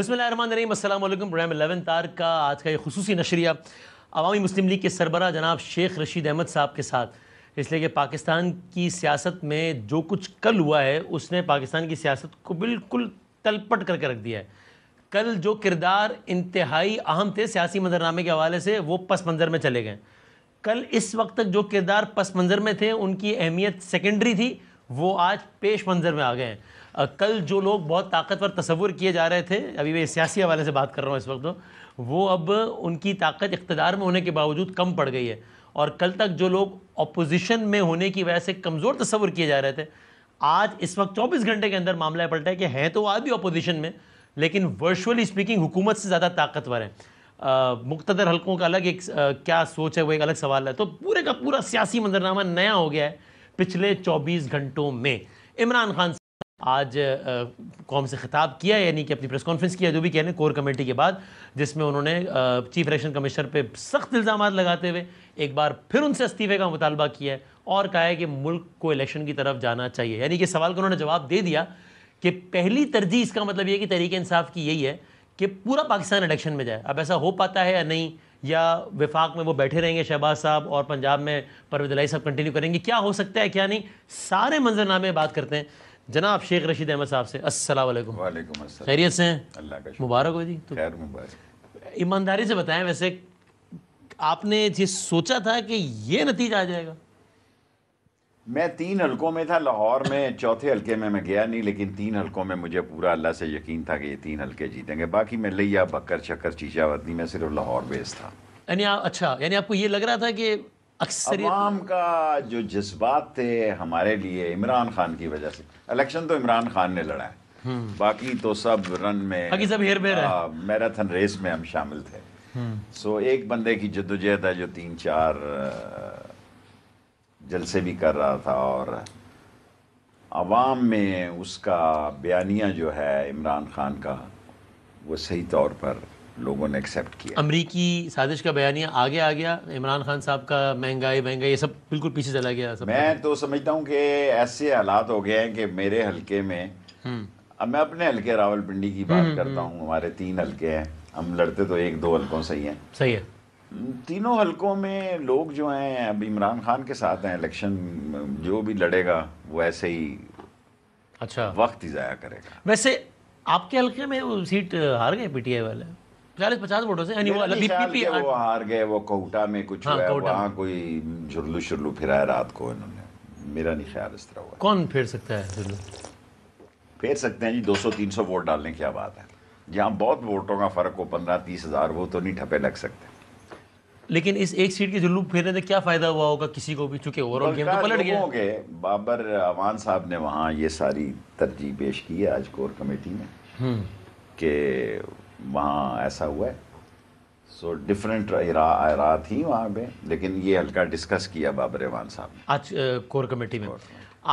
بسم اللہ الرحمن الرحیم، السلام علیکم۔ پروگرام 11 تار کا آج کا یہ خصوصی نشریہ عوامی مسلم لیگ کے سربراہ جناب شیخ رشید احمد صاحب کے ساتھ، اس لیے کہ پاکستان کی سیاست میں جو کچھ کل ہوا ہے اس نے پاکستان کی سیاست کو بالکل تلپٹ کر کے رکھ دیا ہے۔ کل جو کردار انتہائی اہم تھے سیاسی منظرنامے کے حوالے سے، وہ پس منظر میں چلے گئے۔ کل اس وقت تک جو کردار پس منظر میں تھے، ان کی اہمیت سیکنڈری تھی، وہ آج پیش منظر میں آ گئے ہیں۔ کل جو لوگ بہت طاقتور تصور کیے جا رہے تھے، ابھی میں سیاسی حوالے سے بات کر رہا ہوں اس وقت، وہ اب ان کی طاقت اقتدار میں ہونے کے باوجود کم پڑ گئی ہے۔ اور کل تک جو لوگ اپوزیشن میں ہونے کی وجہ سے کمزور تصور کیے جا رہے تھے، آج اس وقت 24 گھنٹے کے اندر معاملہ پلٹا ہے کہ ہیں تو آج بھی اپوزیشن میں، لیکن ورچولی اسپیکنگ حکومت سے زیادہ طاقتور ہیں۔ مقتدر حلقوں کا الگ ایک کیا سوچ ہے، وہ ایک الگ سوال ہے۔ تو پورے کا پورا سیاسی منظرنامہ نیا ہو گیا ہے پچھلے 24 گھنٹوں میں۔ عمران خان آج قوم سے خطاب کیا ہے، یعنی کہ اپنی پریس کانفرنس کیا، جو بھی کہنے کور کمیٹی کے بعد، جس میں انہوں نے چیف الیکشن کمشنر پہ سخت الزامات لگاتے ہوئے ایک بار پھر ان سے استعفے کا مطالبہ کیا ہے اور کہا ہے کہ ملک کو الیکشن کی طرف جانا چاہیے۔ یعنی کہ سوال کا انہوں نے جواب دے دیا کہ پہلی ترجیح اس کا مطلب یہ کہ تحریک انصاف کی یہی ہے کہ پورا پاکستان الیکشن میں جائے۔ اب ایسا ہو پاتا ہے یا نہیں، یا وفاق میں وہ بیٹھے رہیں گے شہباز صاحب اور پنجاب میں پرویز الہی صاحب کنٹینیو کریں گے، کیا ہو سکتا ہے کیا نہیں، سارے منظرنامے میں بات کرتے ہیں جناب شیخ رشید احمد صاحب سے۔ السلام علیکم۔ وعلیکم السلام۔ خیریت سے ہیں؟ اللہ کا شکر۔ مبارک ہو جی۔ تو خیر مبارک۔ ایمانداری سے بتائیں، ویسے آپ نے یہ سوچا تھا کہ یہ نتیجہ آ جائے گا؟ میں 3 حلقوں میں تھا، لاہور میں چوتھے حلقے میں گیا نہیں، لیکن 3 حلقوں میں مجھے پورا اللہ سے یقین تھا کہ یہ 3 حلقے جیتیں گے۔ باقی میں لیا بکر چکر چیچا ودنی میں صرف لاہور بیس تھا۔ یعنی اچھا، یعنی آپ کو یہ لگ رہا تھا کہ اکثریت عوام کا جو جذبات تھے ہمارے لیے عمران خان کی وجہ سے، الیکشن تو عمران خان نے لڑا ہے، باقی تو سب رن میں، باقی سب ہیر پھیر ہے، میراتھن ریس میں ہم شامل تھے۔ سو ایک بندے کی جدوجہد ہے جو 3-4 جلسے بھی کر رہا تھا، اور عوام میں اس کا بیانیہ جو ہے عمران خان کا، وہ صحیح طور پر لوگوں نے ایکسیپٹ کیا۔ امریکی سازش کا بیانیہ آگے آ گیا، عمران خان صاحب کا مہنگائی یہ سب بالکل پیچھے چلا گیا۔ میں تو سمجھتا ہوں کہ ایسے حالات ہو گئے ہیں کہ میرے حلقے میں، اب میں اپنے حلقے راول پنڈی کی بات کرتا ہوں، ہمارے 3 حلقے ہیں، ہم لڑتے تو 1-2 حلقوں سے ہی ہیں۔ صحیح ہے۔ تینوں حلقوں میں لوگ جو ہیں اب عمران خان کے ساتھ ہیں، الیکشن جو بھی لڑے گا وہ ایسے ہی اچھا وقت ہی ضائع کرے گا۔ ویسے آپ کے حلقے میں وہ سیٹ ہار گئے پی ٹی آئی والے 40-50 ووٹوں سے، یعنی وہ وہ ہار گئے، وہ کوٹا میں کچھ ہوا ہے، وہاں کوئی جھرلو شرلو پھرایا رات کو انہوں نے، میرا نہیں خیال اس طرح ہوا۔ کون پھیر سکتا ہے؟ پھیر سکتے ہیں جی، 200-300 ووٹ ڈالنے کیا بات ہے، جہاں بہت ووٹوں کا فرق ہو، 15-30 ہزار، وہ تو نہیں ٹھپے لگ سکتے۔ لیکن اس ایک سیٹ کے جلو پھیرنے سے کیا فائدہ ہوا ہوگا کسی کو بھی، چونکہ اوورآل گیم تو پلٹ گیا۔ بابر اعوان صاحب نے وہاں یہ ساری ترجیح پیش کی ہے آج کور کمیٹی میں کہ وہاں ایسا ہوا ہے، سو ڈفرینٹ آراء تھیں وہاں پہ، لیکن یہ حلقہ ڈسکس کیا بابر اعوان صاحب نے آج کور کمیٹی میں۔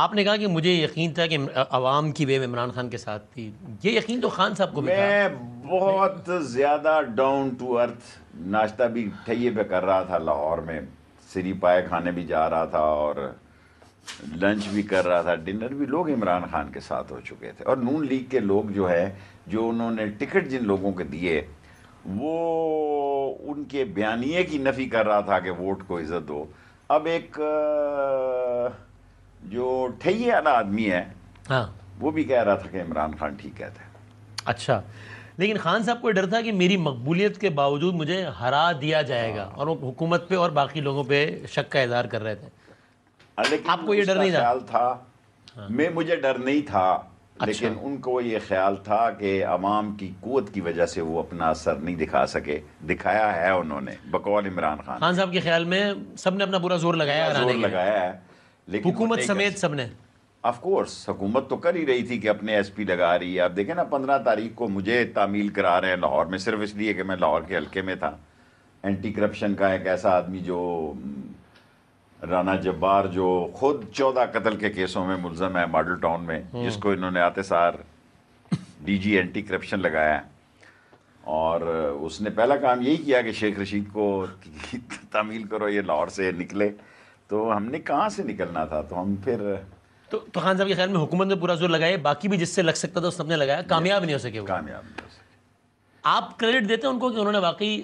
آپ نے کہا کہ مجھے یقین تھا کہ عوام کی ویو عمران خان کے ساتھ تھی، یہ یقین تو خان صاحب کو بھی تھا۔ میں بہت زیادہ ڈاؤن ٹو ارتھ، ناشتہ بھی ٹھیے پہ کر رہا تھا لاہور میں، سری پائے کھانے بھی جا رہا تھا اور لنچ بھی کر رہا تھا، ڈنر بھی، لوگ عمران خان کے ساتھ ہو چکے تھے۔ اور نون لیگ کے لوگ جو ہے، جو انہوں نے ٹکٹ جن لوگوں کے دیے، وہ ان کے بیانیے کی نفی کر رہا تھا کہ ووٹ کو عزت دو۔ اب ایک جو ٹھیے والا آدمی ہے، وہ بھی کہہ رہا تھا کہ عمران خان ٹھیک کہتا ہے۔ اچھا، لیکن خان صاحب کو ڈر تھا کہ میری مقبولیت کے باوجود مجھے ہرا دیا جائے گا، اور وہ حکومت پہ اور باقی لوگوں پہ شک کا اظہار کر رہے تھے۔ لیکن آپ کو یہ ڈر نہیں خیال تھا، مجھے ڈر نہیں تھا، لیکن ان کو یہ خیال تھا کہ عوام کی قوت کی وجہ سے وہ اپنا اثر نہیں دکھا سکے، دکھایا ہے انہوں نے بقول عمران خان۔ خان صاحب کے خیال میں سب نے اپنا پورا زور لگایا ہے، لیکن حکومت سمیت سب نے۔ آف کورس حکومت تو کر ہی رہی تھی کہ اپنے ایس پی لگا رہی ہے۔ آپ دیکھیں نا، 15 تاریخ کو مجھے تعمیل کرا رہے ہیں لاہور میں، صرف اس لیے کہ میں لاہور کے حلقے میں تھا۔ اینٹی کرپشن کا ایک ایسا آدمی جو رانا جبار، جو خود 14 قتل کے کیسوں میں ملزم ہے ماڈل ٹاؤن میں، جس کو انہوں نے آتے سار ڈی جی اینٹی کرپشن لگایا، اور اس نے پہلا کام یہی کیا کہ شیخ رشید کو تعمیل کرو، یہ لاہور سے نکلے۔ تو ہم نے کہاں سے نکلنا تھا، تو ہم پھر تو خان صاحب کے خیال میں حکومت نے پورا زور لگایا، باقی بھی جس سے لگ سکتا تھا اس نے لگایا، کامیاب نہیں ہو سکے وہ۔ کامیاب نہیں ہو سکے۔ آپ کریڈٹ دیتے ہیں ان کو کہ انہوں نے واقعی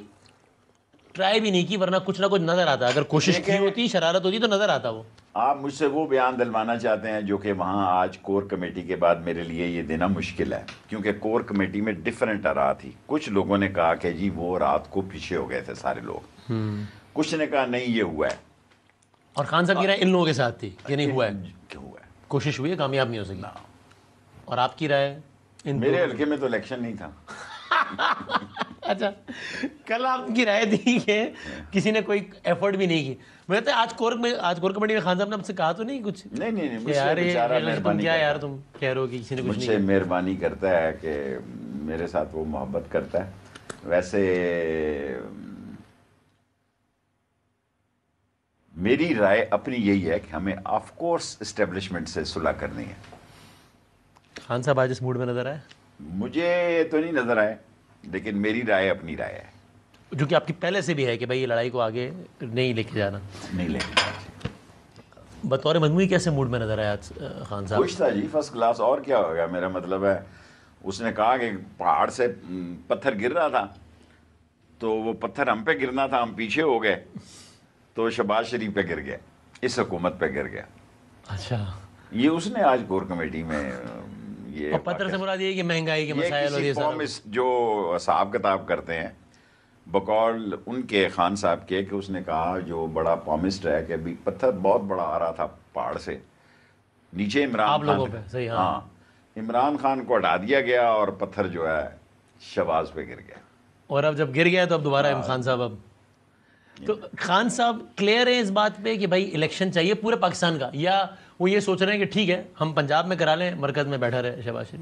ٹرائی بھی نہیں کی، ورنہ کچھ نہ کچھ نظر آتا، اگر کوشش کی ہوتی، شرارت ہوتی تو نظر آتا وہ. آپ مجھ سے وہ بیان دلوانا چاہتے ہیں جو کہ وہاں آج کور کمیٹی کے بعد میرے لیے یہ دینا مشکل ہے، کیونکہ کور کمیٹی میں ڈیفرنٹ آراء تھی. کچھ لوگوں نے کہا کہ جی وہ رات کو پیچھے ہو گئے تھے سارے لوگ، کچھ نے کہا نہیں یہ ہوا ہے. اور خان صاحب کی رائے ان لوگوں کے ساتھ تھی کہ نہیں ہوا ہے، کہ ہوا ہے، کوشش ہوئی ہے، کامیاب نہیں ہو سکی. اور آپ کی رائے؟ میرے حلقے میں تو الیکشن نہیں تھا. اچھا، کل آپ کی رائے تھی کہ کسی نے کوئی ایفرٹ بھی نہیں کی. میں تو آج کور کمیٹی میں خان صاحب نے آپ سے کہا تو نہیں کچھ نہیں کہ یار بیچارہ تم مہربانی کیا یار کرتا تم کہہ رہے ہو کہ کسی نے کچھ مجھ نہیں سے کیا؟ مہربانی کرتا ہے کہ میرے ساتھ وہ محبت کرتا ہے. ویسے میری رائے اپنی یہی ہے کہ ہمیں آف کورس اسٹیبلشمنٹ سے صلح کرنی ہے. خان صاحب آج اس موڈ میں نظر آئے؟ مجھے تو نہیں نظر آئے، لیکن میری رائے اپنی رائے ہے. جو کہ آپ کی پہلے سے بھی ہے کہ بھائی یہ لڑائی کو آگے نہیں لے کے جانا. نہیں لے کے بطور مجموعی کیسے موڈ میں نظر آیا خان صاحب؟ خوش تھا جی، فرسٹ کلاس. اور کیا ہوگا، میرا مطلب ہے اس نے کہا کہ پہاڑ سے پتھر گر رہا تھا تو وہ پتھر ہم پہ گرنا تھا، ہم پیچھے ہو گئے تو شہباز شریف پہ گر گیا، اس حکومت پہ گر گیا. اچھا، یہ اس نے آج کور کمیٹی میں یہ اور پتھر سے مراد یہ کہ مہنگائی کے مسائل اور کسی یہ سارا پومسٹ جو حساب کتاب کرتے ہیں بقول ان کے خان صاحب کے، کہ اس نے کہا جو بڑا پومسٹ ہے کہ ابھی پتھر بہت بڑا آ رہا تھا پہاڑ سے نیچے آپ عمران لوگوں خان پہ. صحیح، ہاں. ہاں عمران خان کو ہٹا دیا گیا اور پتھر جو ہے شہباز پہ گر گیا. اور اب جب گر گیا تو اب دوبارہ خان صاحب اب تو خان صاحب کلیئر ہیں اس بات پہ کہ بھائی الیکشن چاہیے پورے پاکستان کا، یا وہ یہ سوچ رہے ہیں کہ ٹھیک ہے ہم پنجاب میں کرا لیں، مرکز میں بیٹھا رہے شہباز شریف؟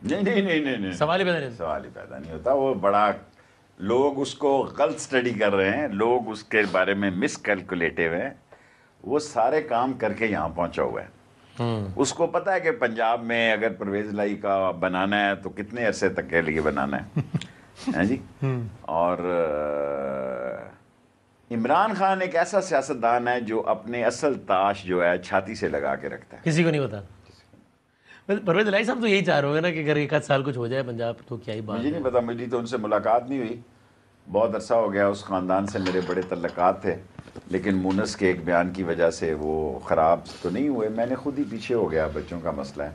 نہیں سوال ہی پیدا نہیں. سوال ہی پیدا نہیں ہوتا. وہ بڑا لوگ اس کو غلط سٹڈی کر رہے ہیں، لوگ اس کے بارے میں مس کیلکولیٹو ہیں. وہ سارے کام کر کے یہاں پہنچا ہوا ہے. اس کو پتا ہے کہ پنجاب میں اگر پرویز لائی کا بنانا ہے تو کتنے عرصے تک کے لیے بنانا ہے جی. اور عمران خان ایک ایسا سیاستدان ہے جو اپنے اصل تاش جو ہے چھاتی سے لگا کے رکھتا ہے، کسی کو نہیں ہوتا. پرویز الہی صاحب تو یہی چاہ رہے ہوں گے نا کہ اگر ایک آدھ سال کچھ ہو جائے پنجاب تو کیا ہی بات مجھے ہے. نہیں پتا، میری تو ان سے ملاقات نہیں ہوئی، بہت عرصہ ہو گیا. اس خاندان سے میرے بڑے تعلقات تھے، لیکن مونس کے ایک بیان کی وجہ سے وہ خراب تو نہیں ہوئے. میں نے خود ہی پیچھے ہو گیا، بچوں کا مسئلہ ہے.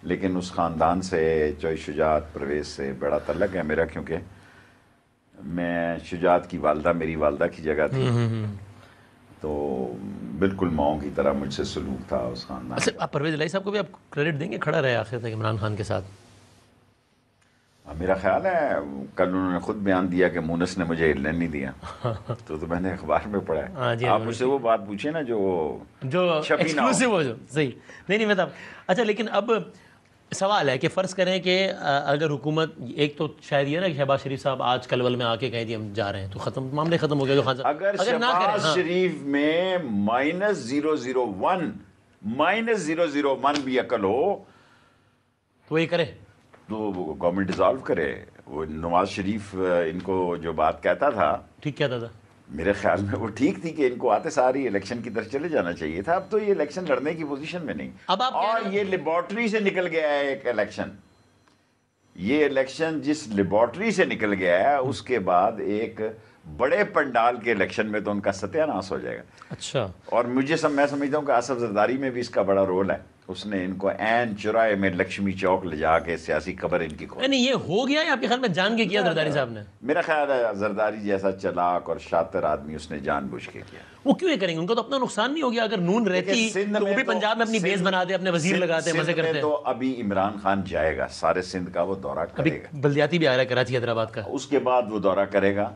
لیکن اس خاندان سے چوئی شجاعت پرویز سے بڑا تعلق ہے میرا، کیونکہ میں شجاعت کی والدہ میری والدہ کی جگہ تھی، تو بالکل ماؤں کی طرح مجھ سے سلوک تھا اس خاندان. اچھا، آپ پرویز الہی صاحب کو بھی آپ کریڈٹ دیں گے، کھڑا رہے آخر تک عمران خان کے ساتھ؟ میرا خیال ہے کل انہوں نے خود بیان دیا کہ مونس نے مجھے ہلنے نہیں دیا، تو میں نے اخبار میں پڑھا ہے. آپ مجھ سے وہ بات پوچھیں نا جو ایکسکلوسیو ہو، جو صحیح نہیں میں تب. اچھا، لیکن اب سوال ہے کہ فرض کریں کہ اگر حکومت، ایک تو شاید یہ نا کہ شہباز شریف صاحب آج کل میں آ کے کہیں ہم جا رہے ہیں تو ختم، معاملے ختم ہو گیا. جو خان صاحب اگر شہباز شریف میں -001 بھی عقل ہو تو وہی کرے، تو وہ گورنمنٹ ڈیزالو کرے. وہ نواز شریف ان کو جو بات کہتا تھا، ٹھیک کہتا تھا میرے خیال میں وہ ٹھیک تھی کہ ان کو آتے ساری الیکشن کی طرف چلے جانا چاہیے تھا. اب تو یہ الیکشن لڑنے کی پوزیشن میں نہیں. اب آپ اور یہ لیبارٹری سے نکل گیا ہے ایک الیکشن. یہ الیکشن جس لیبارٹری سے نکل گیا ہے اس کے بعد ایک بڑے پنڈال کے الیکشن میں تو ان کا ستیہ ناش ہو جائے گا. اچھا، اور میں سمجھتا ہوں کہ آصف زرداری میں بھی اس کا بڑا رول ہے. اس نے ان کو عین چرائے میں لکشمی چوک لے جا کے سیاسی قبر ان کی کھولی. نہیں یہ ہو گیا یا آپ کے خیال میں جان کے کیا زرداری صاحب نے؟ میرا خیال ہے زرداری جیسا چلاک اور شاطر آدمی اس نے جان بوجھ کے کیا. وہ کیوں یہ کریں گے؟ ان کو تو اپنا نقصان نہیں ہو گیا. اگر نون رہتی تو وہ بھی پنجاب میں اپنی بیس بناتے، اپنے وزیر لگاتے، مزے کرتے. تو ابھی عمران خان جائے گا، سارے سندھ کا وہ دورہ کرے گا. بلدیاتی بھی آ رہا ہے کراچی حیدرآباد کا. اس کے بعد وہ دورہ کرے گا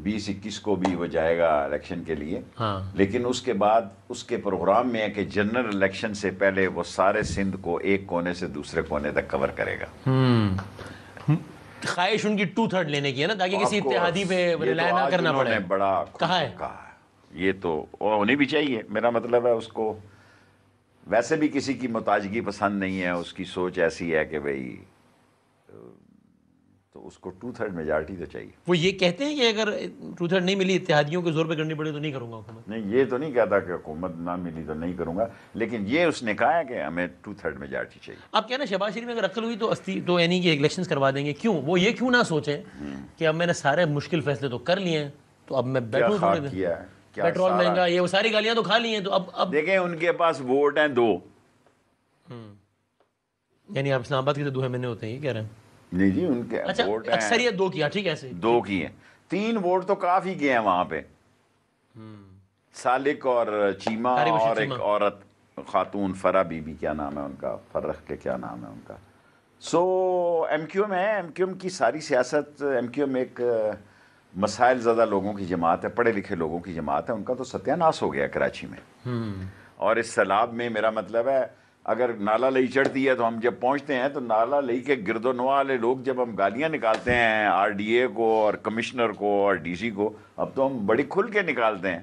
20-21 کو بھی وہ جائے گا الیکشن کے لیے. ہاں، لیکن اس کے بعد اس کے پروگرام میں ہے کہ جنرل الیکشن سے پہلے وہ سارے سندھ کو ایک کونے سے دوسرے کونے تک کور کرے گا. خواہش ان کی 2/3 لینے کی ہے نا، تاکہ کسی اتحادی پہ رلائے نہ کرنا پڑے. بڑا کہا ہے یہ تو ہونی بھی چاہیے. میرا مطلب ہے اس کو ویسے بھی کسی کی محتاجگی پسند نہیں ہے. اس کی سوچ ایسی ہے کہ بھئی تو اس کو 2/3 میجارٹی تو چاہیے. وہ یہ کہتے ہیں کہ اگر 2/3 نہیں ملی اتحادیوں کے زور پہ کرنی پڑے تو نہیں کروں گا حکومت. نہیں, یہ تو نہیں کہتا کہ حکومت نہ ملی تو نہیں کروں گا, لیکن یہ اس نے کہا ہے کہ ہمیں 2/3 میجارٹی چاہیے. آپ کہنا شہباز شریف میں اگر عقل ہوئی تو یعنی کہ الیکشنز کروا دیں گے. کیوں وہ یہ کیوں نہ سوچیں کہ اب میں نے سارے مشکل فیصلے تو کر لیے ہیں, تو اب میں بیٹھوں تھوڑے دن, کیا ہے پیٹرول مہنگا, یہ وہ ساری گالیاں تو کھا لی ہیں, تو اب دیکھیں ان کے پاس ووٹ ہیں 2. یعنی آپ اسلام آباد کے تو 2 مہینے ہوتے ہیں یہ کہہ رہے ہیں. نہیں جی, ان کے اچھا ووٹ ہیں اکثریت 2 کی, ٹھیک ہے, ایسے 2 کی ہیں. 3 ووٹ تو کافی کے ہیں وہاں پہ, سالک اور چیمہ اور ایک عورت خاتون فرا بی بی, کیا نام ہے ان کا, فرخ کے کیا نام ہے ان کا. سو ایم کیو ایم ہے, ایم کیو ایم کی ساری سیاست, ایم کیو ایم ایک مسائل زدہ لوگوں کی جماعت ہے, پڑھے لکھے لوگوں کی جماعت ہے. ان کا تو ستیہ ناش ہو گیا کراچی میں. اور اس سیلاب میں میرا مطلب ہے اگر نالا لئی چڑھتی ہے تو ہم جب پہنچتے ہیں تو نالا لئی کے گرد و نواح والے لوگ جب ہم گالیاں نکالتے ہیں آر ڈی اے کو اور کمشنر کو اور ڈی سی کو, اب تو ہم بڑی کھل کے نکالتے ہیں,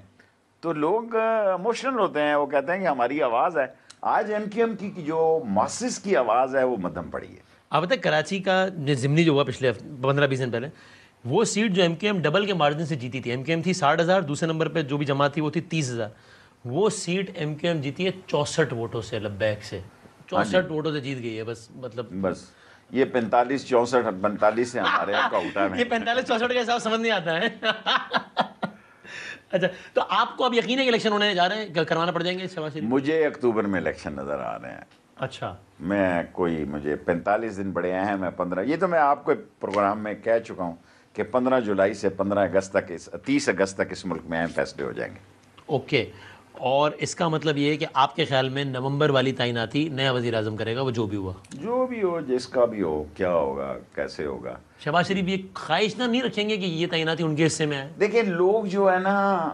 تو لوگ ایموشنل ہوتے ہیں, وہ کہتے ہیں کہ ہماری آواز ہے. آج ایم کیو ایم کی جو ماسس کی آواز ہے وہ مدھم پڑی ہے. آپ بتائیں کراچی کا ضمنی جو ہوا پچھلے 15-20 دن پہلے, وہ سیٹ جو ایم کیو ایم ڈبل کے مارجن سے جیتی تھی, ایم کیو ایم تھی 60,000, دوسرے نمبر پہ جو بھی جماعت تھی وہ تھی 30,000, وہ سیٹ ایم کیو ایم جیتی ہے 64 ووٹوں سے, لبیک سے 64 ووٹوں سے جیت گئی ہے. بس مطلب بس یہ 45 64 45 سے ہمارے یہاں کا اٹھا ہے. یہ 45-64 کا حساب سمجھ نہیں آتا ہے. اچھا, تو آپ کو اب یقین ہے کہ الیکشن ہونے جا رہے ہیں, کروانا پڑ جائیں گے شہباز شریف؟ مجھے اکتوبر میں الیکشن نظر آ رہے ہیں. اچھا, مجھے 45 دن بڑے ہیں, میں 15, یہ تو میں آپ کو پروگرام میں کہہ چکا ہوں کہ 15 جولائی سے 15 اگست تک 30 اگست تک اس ملک میں اہم فیصلے ہو جائیں گے. اوکے, اور اس کا مطلب یہ ہے کہ آپ کے خیال میں نومبر والی تعیناتی نیا وزیر اعظم کرے گا, وہ جو بھی ہوا, جو بھی ہو, جس کا بھی ہو, کیا ہوگا, کیسے ہوگا. شہباز شریف یہ خواہش نہ نہیں رکھیں گے کہ یہ تعیناتی ان کے حصے میں آئے؟ دیکھیں لوگ جو ہے نا,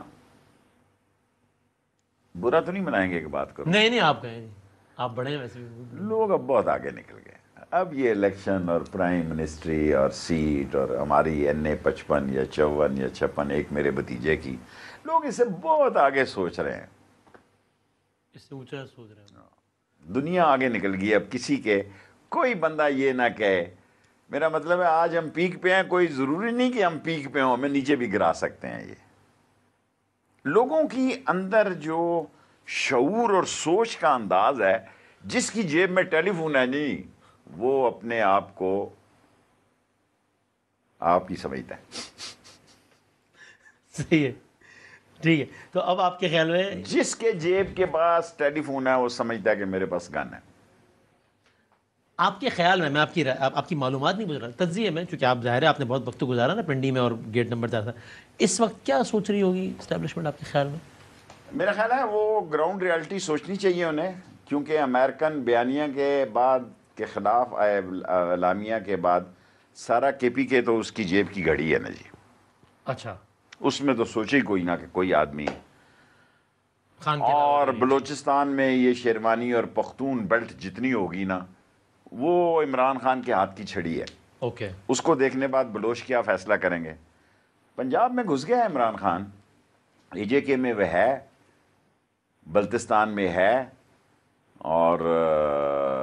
برا تو نہیں منائیں گے کہ بات کروں. نہیں آپ کہیں, آپ بڑے ہیں ویسے بھی. لوگ اب بہت آگے نکل گئے. اب یہ الیکشن اور پرائم منسٹری اور سیٹ اور ہماری NA 55 یا 54 یا 56 ایک میرے بھتیجے کی, لوگ اسے بہت آگے سوچ رہے ہیں, اس سے اونچا سوچ رہے ہیں. دنیا آگے نکل گئی. اب کسی کے کوئی بندہ یہ نہ کہے, میرا مطلب ہے آج ہم پیک پہ ہیں, کوئی ضروری نہیں کہ ہم پیک پہ ہوں, ہمیں نیچے بھی گرا سکتے ہیں. یہ لوگوں کی اندر جو شعور اور سوچ کا انداز ہے, جس کی جیب میں ٹیلی فون ہے نہیں, وہ اپنے آپ کو آپ ہی سمجھتا ہے. صحیح ہے, ٹھیک ہے. تو اب آپ کے خیال میں جس کے جیب کے پاس ٹیلی فون ہے وہ سمجھتا ہے کہ میرے پاس گن ہے. آپ کے خیال میں آپ کی معلومات نہیں پوچھ رہا, تجزیے میں, چونکہ آپ ظاہر ہے آپ نے بہت وقت گزارا نا پنڈی میں اور گیٹ نمبر 4 تھا, اس وقت کیا سوچ رہی ہوگی اسٹیبلشمنٹ آپ کے خیال میں؟ میرا خیال ہے وہ گراؤنڈ ریالٹی سوچنی چاہیے انہیں, کیونکہ امریکن بیانیہ کے بعد کے خلاف اعلامیہ کے بعد سارا KPK تو اس کی جیب کی گھڑی ہے نا جی. اچھا, اس میں تو سوچے ہی کوئی نہ کہ کوئی آدمی. خان کے اور بلوچستان میں یہ شیروانی اور پختون بیلٹ جتنی ہوگی نا, وہ عمران خان کے ہاتھ کی چھڑی ہے. اوکے, اس کو دیکھنے بعد بلوچ کیا فیصلہ کریں گے. پنجاب میں گھس گیا ہے عمران خان, AJK میں وہ ہے, بلتستان میں ہے, اور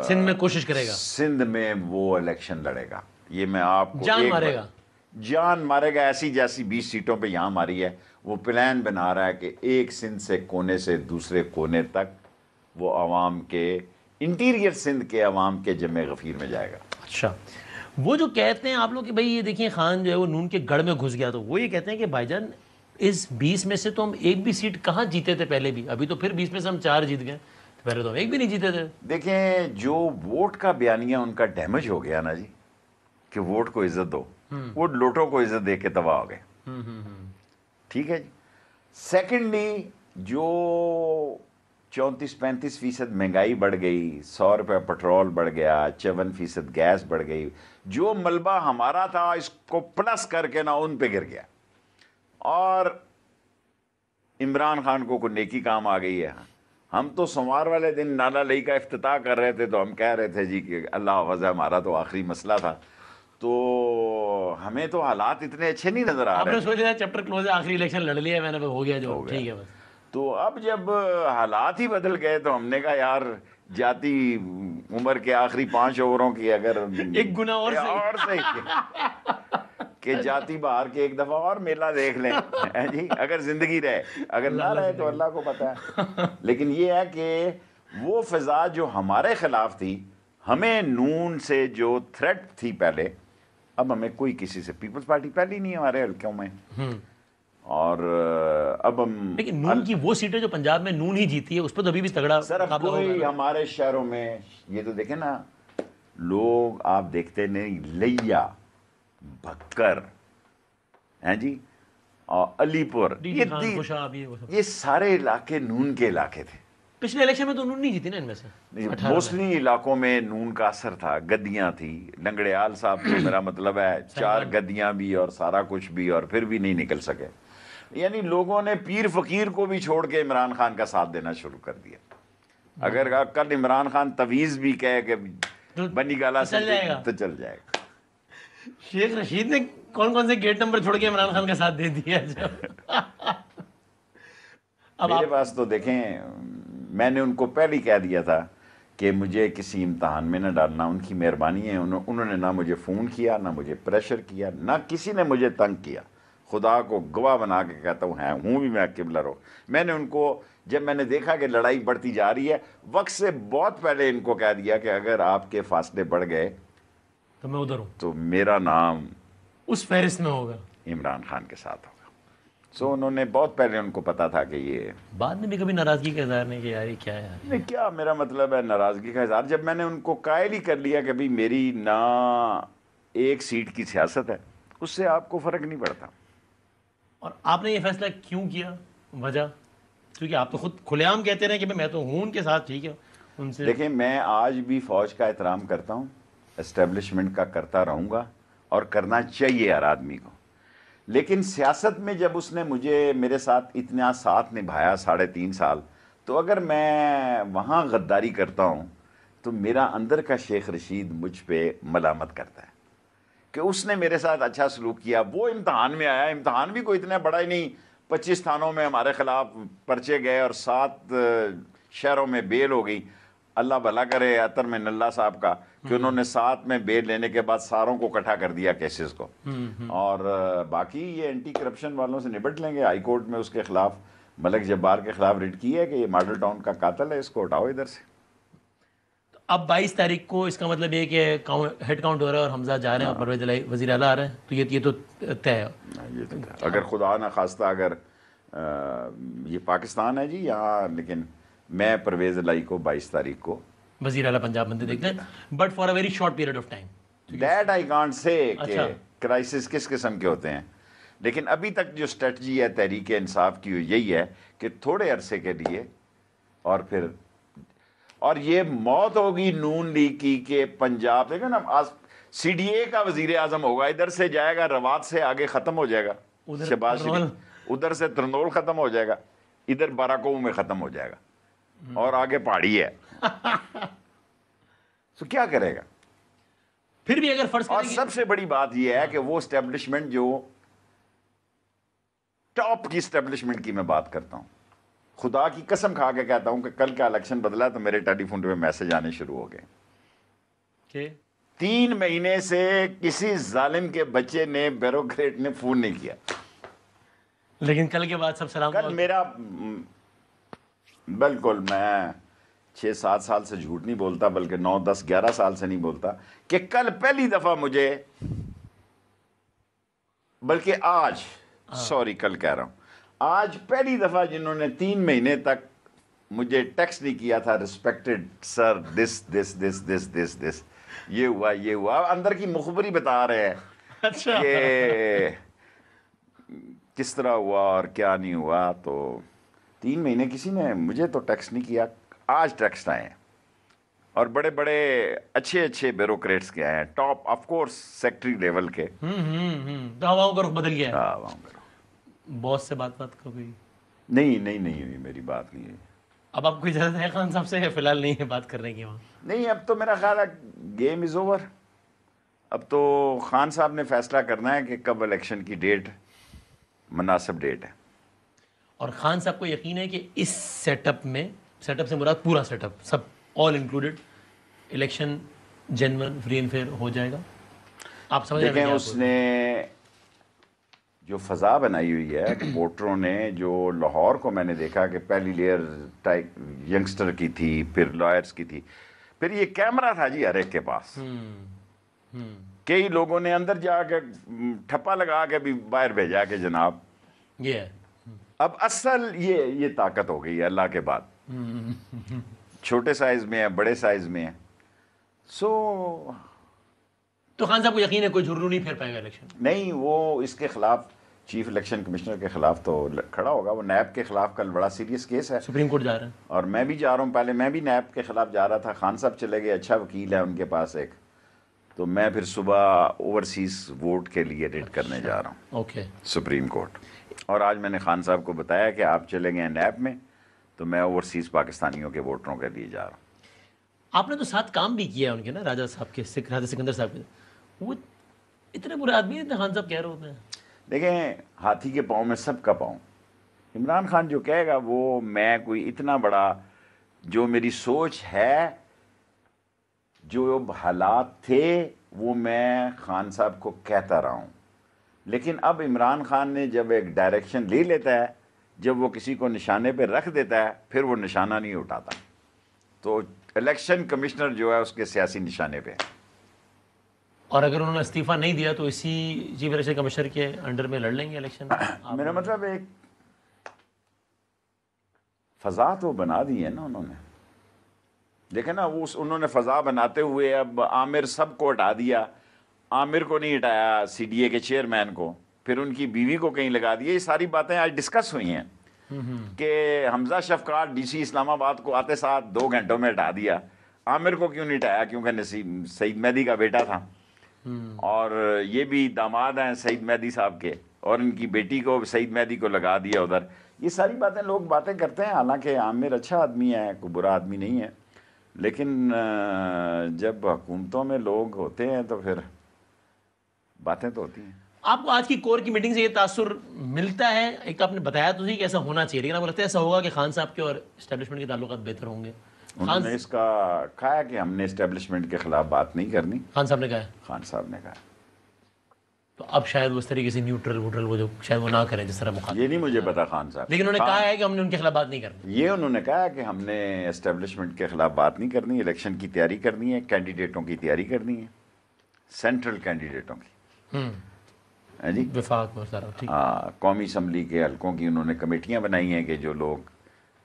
سندھ میں کوشش کرے گا, سندھ میں وہ الیکشن لڑے گا. یہ میں آپ کو جان مارے گا, جان مارے گا. ایسی جیسی 20 سیٹوں پہ یہاں ماری ہے, وہ پلان بنا رہا ہے کہ ایک سندھ سے کونے سے دوسرے کونے تک وہ عوام کے, انٹیریئر سندھ کے عوام کے جمع غفیر میں جائے گا. اچھا, وہ جو کہتے ہیں آپ لوگ کہ بھائی یہ دیکھیں خان جو ہے وہ نون کے گڑھ میں گھس گیا, تو وہ یہ کہتے ہیں کہ بھائی جان اس 20 میں سے تو ہم ایک بھی سیٹ کہاں جیتے تھے پہلے بھی, ابھی تو پھر 20 میں سے ہم 4 جیت گئے, پہلے تو ہم ایک بھی نہیں جیتے تھے. دیکھیں جو ووٹ کا بیانیہ ان کا ڈیمیج ہو گیا نا جی, کہ ووٹ کو عزت دو, وہ لوٹوں کو عزت دے کے تباہ ہو گئے. ٹھیک ہے جی. سیکنڈلی جو 34-35% مہنگائی بڑھ گئی, 100 روپے پٹرول بڑھ گیا, 54% گیس بڑھ گئی, جو ملبہ ہمارا تھا اس کو پلس کر کے نا ان پہ گر گیا. اور عمران خان کو کوئی نیکی کام آ گئی ہے. ہم تو سوموار والے دن نالا لئی کا افتتاح کر رہے تھے, تو ہم کہہ رہے تھے جی کہ اللہ حافظ ہے, ہمارا تو آخری مسئلہ تھا, تو ہمیں تو حالات اتنے اچھے نہیں نظر آ رہے. آپ نے سوچ لیا چیپٹر کلوز ہے, آخری الیکشن لڑ لیا میں نے, ہو گیا جو ٹھیک ہے بس. تو اب جب حالات ہی بدل گئے تو ہم نے کہا یار جاتی عمر کے آخری 5 اووروں کی اگر ایک گنا اور صحیح کہ جاتی باہر کے ایک دفعہ اور میلہ دیکھ لیں جی، اگر زندگی رہے، اگر نہ رہے تو اللہ کو پتہ ہے. لیکن یہ ہے کہ وہ فضا جو ہمارے خلاف تھی، ہمیں نون سے جو تھریٹ تھی پہلے، اب ہمیں کوئی کسی سے، پیپلز پارٹی پہلی نہیں ہمارے حلقوں میں، اور اب ہم لیکن نون کی وہ سیٹیں جو پنجاب میں نون ہی جیتی ہے اس پہ تو ابھی بھی تگڑا سر اب کوئی ہمارے شہروں میں یہ تو دیکھیں نا، لوگ آپ دیکھتے نہیں، لیا، بھکر ہیں جی، اور علی پور، یہ سارے علاقے نون کے علاقے تھے. پچھلے الیکشن میں تو نون نہیں جیتی نا ان میں سے، موسٹلی علاقوں میں نون کا اثر تھا. گدیاں تھی، لنگڑیال صاحب تو میرا مطلب ہے 4 گدیاں بھی اور سارا کچھ بھی، اور پھر بھی نہیں نکل سکے. یعنی لوگوں نے پیر فقیر کو بھی چھوڑ کے عمران خان کا ساتھ دینا شروع کر دیا. اگر کل عمران خان تویز بھی کہے کہ بنی گالا سے تو چل جائے گا. شیخ رشید نے کون کون سے گیٹ نمبر چھوڑ کے عمران خان کا ساتھ دے دیا. میرے پاس تو دیکھیں، میں نے ان کو پہلے کہہ دیا تھا کہ مجھے کسی امتحان میں نہ ڈالنا، ان کی مہربانی ہے. انہوں نے نہ مجھے فون کیا، نہ مجھے پریشر کیا، نہ کسی نے مجھے تنگ کیا. خدا کو گواہ بنا کے کہتا ہوں بھی میں قبلہ رو. میں نے ان کو، جب میں نے دیکھا کہ لڑائی بڑھتی جا رہی ہے، وقت سے بہت پہلے ان کو کہہ دیا کہ اگر آپ کے فاصلے بڑھ گئے تو میں ادھر ہوں، تو میرا نام اس فہرست میں ہوگا، عمران خان کے ساتھ ہوگا. سو انہوں نے بہت پہلے، ان کو پتا تھا کہ یہ، بعد میں بھی کبھی ناراضگی کا اظہار نہیں کہ یار یہ کیا ہے. نہیں، کیا میرا مطلب ہے ناراضگی کا اظہار؟ جب میں نے ان کو قائل ہی کر لیا کہ بھئی میری نہ ایک سیٹ کی سیاست ہے، اس سے آپ کو فرق نہیں پڑتا. اور آپ نے یہ فیصلہ کیوں کیا؟ وجہ؟ کیونکہ آپ تو خود کھلے عام کہتے رہے کہ میں تو ہوں ان کے ساتھ، ٹھیک ہے ان سے. دیکھیں، میں آج بھی فوج کا احترام کرتا ہوں، اسٹیبلشمنٹ کا کرتا رہوں گا، اور کرنا چاہیے ہر آدمی کو. لیکن سیاست میں جب اس نے مجھے، میرے ساتھ اتنا ساتھ نبھایا 3.5 سال، تو اگر میں وہاں غداری کرتا ہوں تو میرا اندر کا شیخ رشید مجھ پہ ملامت کرتا ہے کہ اس نے میرے ساتھ اچھا سلوک کیا. وہ امتحان میں آیا، امتحان بھی کوئی اتنا بڑا ہی نہیں، 25 تھانوں میں ہمارے خلاف پرچے گئے اور 7 شہروں میں بیل ہو گئی. اللہ بھلا کرے عطر میں نلہ صاحب کا کہ انہوں نے 7 میں بیل لینے کے بعد ساروں کو اکٹھا کر دیا کیسز کو. اور باقی یہ اینٹی کرپشن والوں سے نبٹ لیں گے. ہائی کورٹ میں اس کے خلاف، ملک جبار کے خلاف ریٹ کی ہے کہ یہ ماڈل ٹاؤن کا قاتل ہے، اس کو ہٹاؤ ادھر سے. اب 22 تاریخ کو اس کا مطلب یہ کہ ہیڈ کاؤنٹ ہو رہا ہے اور حمزہ جا رہے ہیں اور پرویز الہی وزیر اعلیٰ آ رہے ہیں، تو یہ تو طے ہے. اگر خدا نہ خواستہ اگر یہ پاکستان ہے جی یہاں، لیکن میں پرویز الہی کو 22 تاریخ کو وزیر اعلیٰ پنجاب بنتے دیکھتے ہیں، but for a very short period of time. That I can't say کہ کرائسس کس قسم کے ہوتے ہیں. لیکن ابھی تک جو اسٹریٹجی ہے تحریک انصاف کی یہی ہے کہ تھوڑے عرصے کے لیے، اور پھر، اور یہ موت ہوگی نون لیگ کی کہ پنجاب، دیکھیں نا، سی ڈی اے کا وزیر اعظم ہوگا، ادھر سے جائے گا روات سے آگے ختم ہو جائے گا شہباز شریف، ادھر سے ترنول ختم ہو جائے گا، ادھر باراکوم میں ختم ہو جائے گا، اور آگے پہاڑی ہے. تو کیا کرے گا پھر بھی اگر فرض کریں. اور سب سے بڑی بات یہ ہے کہ وہ اسٹیبلشمنٹ، جو ٹاپ کی اسٹیبلشمنٹ کی میں بات کرتا ہوں، خدا کی قسم کھا کے کہتا ہوں کہ کل کا الیکشن بدلا تو میرے ٹیلی فون پہ میسج آنے شروع ہو گئے کہ 3 مہینے سے کسی ظالم کے بچے نے، بیوروکریٹ نے فون نہیں کیا. لیکن کل کے بعد سب سلام. کل میرا، بالکل میں 6-7 سال سے جھوٹ نہیں بولتا، بلکہ 9, 10, 11 سال سے نہیں بولتا، کہ کل پہلی دفعہ مجھے، بلکہ آج، سوری کل کہہ رہا ہوں، آج پہلی دفعہ جنہوں نے 3 مہینے تک مجھے ٹیکسٹ نہیں کیا تھا، ریسپیکٹڈ سر دس دس دس دس دس دس، یہ ہوا یہ ہوا، اندر کی مخبری بتا رہے ہیں کہ کس طرح ہوا اور کیا نہیں ہوا. تو 3 مہینے کسی نے مجھے تو ٹیکسٹ نہیں کیا. آج ٹیکسٹ آئے ہیں، اور بڑے بڑے اچھے بیوروکریٹس کے آئے ہیں، top of course secretary level کے. ہواؤں کا رخ بدل گیا ہے. ہواؤں کا رخ. باس سے بات کر گئی؟ نہیں ہوئی، میری بات نہیں ہوئی. اب آپ کو اجازت ہے خان صاحب سے؟ فی الحال نہیں ہے بات کرنے کی وہاں. نہیں، اب تو میرا خیال ہے گیم از اوور. اب تو خان صاحب نے فیصلہ کرنا ہے کہ کب الیکشن کی ڈیٹ مناسب ڈیٹ ہے. اور خان صاحب کو یقین ہے کہ اس سیٹ اپ میں، سیٹ اپ سے مراد پورا سیٹ اپ، سب all included election genuine free and fair ہو جائے گا؟ آپ سمجھ دیکھیں اس نے جو فضا بنائی ہوئی ہے ووٹروں نے، جو لاہور کو میں نے دیکھا کہ پہلی لیئر ینگسٹر کی تھی، پھر لائرز کی تھی، پھر یہ کیمرہ تھا جی ہر ایک کے پاس. کئی لوگوں نے اندر جا کے ٹھپا لگا کے بھی باہر بھیجا کہ جناب یہ ہے. اب اصل یہ طاقت ہو گئی ہے اللہ کے بعد. چھوٹے سائز میں ہے، بڑے سائز میں ہے. تو خان صاحب کو یقین ہے کوئی جھرو نہیں پھیر پائے گا الیکشن؟ نہیں، وہ اس کے خلاف چیف الیکشن کمشنر کے خلاف تو کھڑا ہوگا. وہ نیب کے خلاف کل بڑا سیریس کیس ہے، سپریم کورٹ جا رہا ہے. اور میں بھی جا رہا ہوں. پہلے میں بھی نیب کے خلاف جا رہا تھا، خان صاحب چلے گئے، اچھا وکیل ہے ان کے پاس ایک. تو میں پھر صبح اوورسیز ووٹ کے لیے ریٹ کرنے جا رہا ہوں سپریم کورٹ. اور آج میں نے خان صاحب کو بتایا کہ آپ چلے گئے نیب میں، تو میں اوورسیز پاکستانیوں کے ووٹروں کے لیے جا رہا ہوں. آپ نے تو ساتھ کام بھی کیا ان کے نا، راجہ صاحب کے، راجہ سکندر صاحب کے. وہ اتنے برے آدمی ہیں خان صاحب کہہ رہے ہوتے ہیں. دیکھیں ہاتھی کے پاؤں میں سب کا پاؤں. عمران خان جو کہے گا وہ میں کوئی اتنا بڑا، جو میری سوچ ہے، جو حالات تھے وہ میں خان صاحب کو کہتا رہا ہوں. لیکن اب عمران خان نے جب ایک ڈائریکشن لے لیتا ہے، جب وہ کسی کو نشانے پہ رکھ دیتا ہے، پھر وہ نشانہ نہیں اٹھاتا. تو الیکشن کمشنر جو ہے اس کے سیاسی نشانے پہ ہے. اور اگر انہوں نے استعفیٰ نہیں دیا تو اسی چیف الیکشن کمشنر کے انڈر میں لڑ لیں گے الیکشن؟ میرا مطلب ایک فضا تو بنا دی ہے نا انہوں نے. دیکھیں نا انہوں نے فضا بناتے ہوئے اب عامر سب کو ہٹا دیا. عامر کو نہیں ہٹایا، سی ڈی اے کے چیئرمین کو، پھر ان کی بیوی کو کہیں لگا دیا. یہ ساری باتیں آج ڈسکس ہوئی ہیں کہ حمزہ شفقات ڈی سی اسلام آباد کو آتے ساتھ 2 گھنٹوں میں ہٹا دیا. عامر کو کیوں نہیں ہٹایا؟ کیونکہ نسیم سعید مہدی کا بیٹا تھا، اور یہ بھی داماد ہیں سعید مہدی صاحب کے، اور ان کی بیٹی کو سعید مہدی کو لگا دیا ادھر. یہ ساری باتیں لوگ باتیں کرتے ہیں. حالانکہ عامر اچھا آدمی ہے، کوئی برا آدمی نہیں ہے، لیکن جب حکومتوں میں لوگ ہوتے ہیں تو پھر باتیں تو ہوتی ہیں. آپ کو آج کی کور کی میٹنگ سے یہ تاثر ملتا ہے؟ ایک تو آپ نے بتایا تو صحیح کہ ایسا ہونا چاہیے، لیکن آپ کو لگتا ہے ایسا ہوگا کہ خان صاحب کے اور اسٹیبلشمنٹ کے تعلقات بہتر ہوں گے؟ انہوں نے اس کا کہا کہ ہم نے اسٹیبلشمنٹ کے خلاف بات نہیں کرنی. خان صاحب نے کہا ہے؟ خان صاحب نے کہا. تو اب شاید وہ اس طریقے سے نیوٹرل وہ جو شاید وہ نہ کریں جس طرح مخالف. یہ نہیں مجھے پتا خان صاحب، لیکن انہوں نے کہا ہے کہ ہم نے ان کے خلاف بات نہیں کرنی. یہ انہوں نے کہا کہ ہم نے اسٹیبلشمنٹ کے خلاف بات نہیں کرنی، الیکشن کی تیاری کرنی ہے، کینڈیڈیٹوں کی تیاری کرنی ہے، سینٹرل کینڈیڈیٹوں کی. جی وفاق میں سارا ٹھیک. قومی اسمبلی کے حلقوں کی انہوں نے کمیٹیاں بنائی ہیں کہ جو لوگ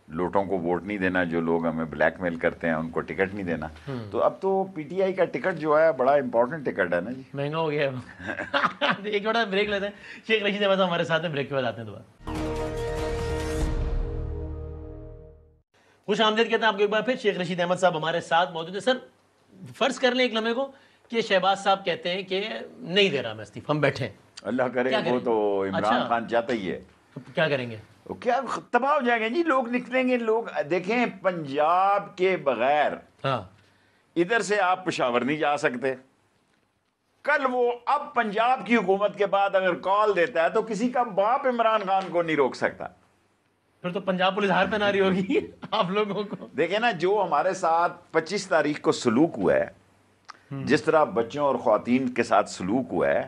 لوٹوں کو ووٹ نہیں دینا، جو لوگ ہمیں بلیک میل کرتے ہیں ان کو ٹکٹ نہیں دینا. تو اب تو پی ٹی آئی کا ٹکٹ جو ہے بڑا امپورٹنٹ ٹکٹ ہے نا جی، مہنگا ہو گیا ہے. ایک بڑا بریک لیتے ہیں. شیخ رشید احمد صاحب ہمارے ساتھ ہیں، بریک کے بعد آتے ہیں دوبارہ. خوش آمدید کہتے ہیں آپ کو ایک بار پھر. شیخ رشید احمد صاحب ہمارے ساتھ موجود ہیں. سر فرض کر لیں ایک لمحے کو کہ شہباز صاحب کہتے ہیں کہ نہیں دے رہا میں استعفیٰ، ہم بیٹھے ہیں. اللہ کرے وہ تو عمران خان چاہتا ہی ہے. تو کیا کریں گے؟ کیا تباہ ہو جائیں گے جی، لوگ نکلیں گے. لوگ دیکھیں پنجاب کے بغیر ادھر سے آپ پشاور نہیں جا سکتے. کل وہ اب پنجاب کی حکومت کے بعد اگر کال دیتا ہے تو کسی کا باپ عمران خان کو نہیں روک سکتا. پھر تو پنجاب پولیس ہار پہنا رہی ہوگی آپ لوگوں کو. دیکھیں نا جو ہمارے ساتھ 25 تاریخ کو سلوک ہوا ہے، جس طرح بچوں اور خواتین کے ساتھ سلوک ہوا ہے،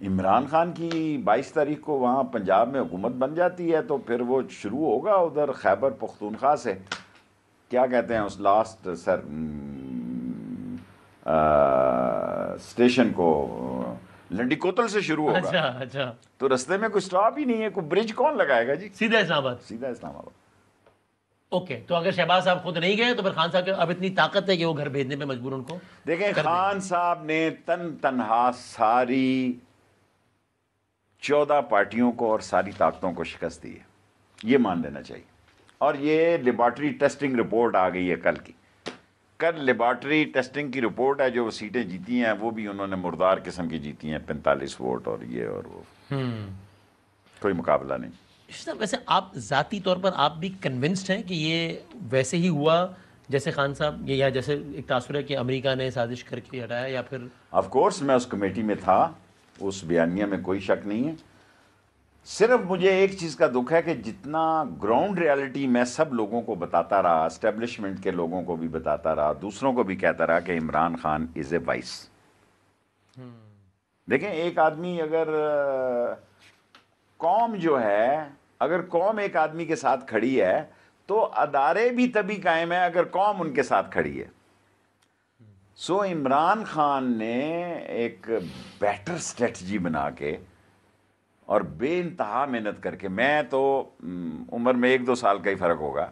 عمران خان کی 22 تاریخ کو وہاں پنجاب میں حکومت بن جاتی ہے تو پھر وہ شروع ہوگا ادھر خیبر پختونخوا سے، کیا کہتے ہیں اس لاسٹ اسٹیشن کو، لنڈی کوتل سے شروع ہوگا. اچھا. تو رستے میں کوئی سٹاپ ہی نہیں ہے. کوئی برج کون لگائے گا جی؟ سیدھا اسلام آباد. سیدھا اسلام آباد. اوکے. تو اگر شہباز صاحب خود نہیں گئے تو پھر خان صاحب کے اب اتنی طاقت ہے کہ وہ گھر بھیجنے پہ مجبور ان کو. دیکھیں خان صاحب نے تنہا ساری 14 پارٹیوں کو اور ساری طاقتوں کو شکست دی ہے، یہ مان لینا چاہیے. اور یہ لیبارٹری ٹیسٹنگ رپورٹ آ گئی ہے کل کی. کل لیبارٹری ٹیسٹنگ کی رپورٹ ہے، جو وہ سیٹیں جیتی ہیں وہ بھی انہوں نے مردار قسم کی جیتی ہیں، 45 ووٹ اور یہ اور وہ. کوئی مقابلہ نہیں. ویسے آپ ذاتی طور پر آپ بھی کنونسڈ ہیں کہ یہ ویسے ہی ہوا جیسے خان صاحب یا جیسے ایک تاثر ہے کہ امریکہ نے سازش کر کے ہٹایا، یا پھر؟ آف کورس میں اس کمیٹی میں تھا، اس بیانیہ میں کوئی شک نہیں ہے. صرف مجھے ایک چیز کا دکھ ہے کہ جتنا گراؤنڈ ریالٹی میں سب لوگوں کو بتاتا رہا، اسٹیبلشمنٹ کے لوگوں کو بھی بتاتا رہا، دوسروں کو بھی کہتا رہا کہ عمران خان از اے وائس. دیکھیں ایک آدمی اگر قوم جو ہے، اگر قوم ایک آدمی کے ساتھ کھڑی ہے تو ادارے بھی تبھی قائم ہیں اگر قوم ان کے ساتھ کھڑی ہے. سو عمران خان نے ایک بیٹر اسٹریٹجی بنا کے اور بے انتہا محنت کر کے، میں تو عمر میں 1-2 سال کا ہی فرق ہوگا،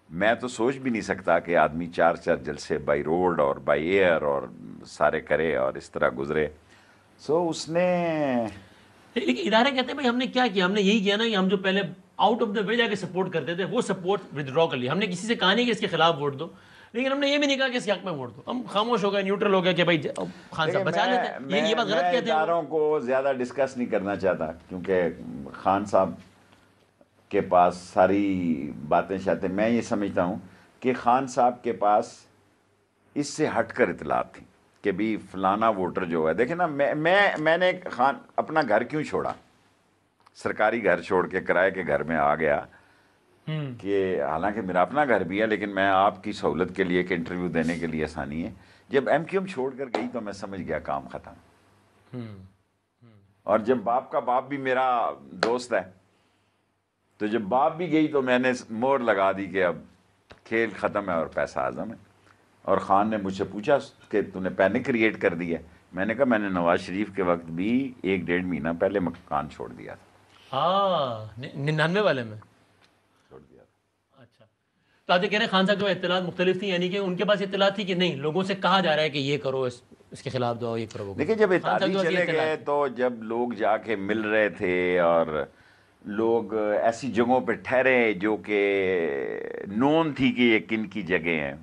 میں تو سوچ بھی نہیں سکتا کہ آدمی 4 جلسے بائی روڈ اور بائی ایئر اور سارے کرے اور اس طرح گزرے. سو اس نے لیکن ادارے کہتے ہیں بھائی ہم نے کیا کیا، ہم نے یہی کیا نا کہ ہم جو پہلے آؤٹ آف دا وے جا کے سپورٹ کرتے تھے وہ سپورٹ ودرا کر لیا. ہم نے کسی سے کہا نہیں کہ اس کے خلاف ووٹ دو، لیکن ہم نے یہ بھی نہیں کہا کہ اس کے حق میں ووٹ دو. ہم خاموش ہو گئے، نیوٹرل ہو گئے کہ بھائی خان صاحب بچا لیتے ہیں. یہ بات غلط کہتے ہیں. میں اداروں کو زیادہ ڈسکس نہیں کرنا چاہتا کیونکہ خان صاحب کے پاس ساری باتیں شاتے، میں یہ سمجھتا ہوں کہ خان صاحب کے پاس اس سے ہٹ کر اطلاعات تھیں کہ بھی فلانا ووٹر جو ہے، دیکھیں نا میں نے خان اپنا گھر کیوں چھوڑا، سرکاری گھر چھوڑ کے کرائے کے گھر میں آ گیا کہ حالانکہ میرا اپنا گھر بھی ہے لیکن میں آپ کی سہولت کے لیے کہ انٹرویو دینے کے لیے آسانی ہے. جب ایم کیو ایم چھوڑ کر گئی تو میں سمجھ گیا کام ختم. اور جب باپ کا باپ بھی میرا دوست ہے تو جب باپ بھی گئی تو میں نے مور لگا دی کہ اب کھیل ختم ہے اور پیسہ اعظم ہے. اور خان نے مجھ سے پوچھا کہ تو نے پینک کریٹ کر دی ہے. میں نے کہا میں نے نواز شریف کے وقت بھی 1-1.5 مہینہ پہلے مکان چھوڑ دیا تھا. ہاں 99 والے میں چھوڑ دیا تھا. اچھا تو آپ یہ کہہ رہے ہیں خان صاحب جو اطلاعات مختلف تھی، یعنی کہ ان کے پاس اطلاعات تھی کہ نہیں لوگوں سے کہا جا رہا ہے کہ یہ کرو، اس کے خلاف دو، یہ کرو. دیکھیں جب اتحادی چلے گئے تو جب لوگ جا کے مل رہے تھے اور لوگ ایسی جگہوں پہ ٹھہرے جو کہ نون تھی کہ یہ کن کی جگہ ہیں،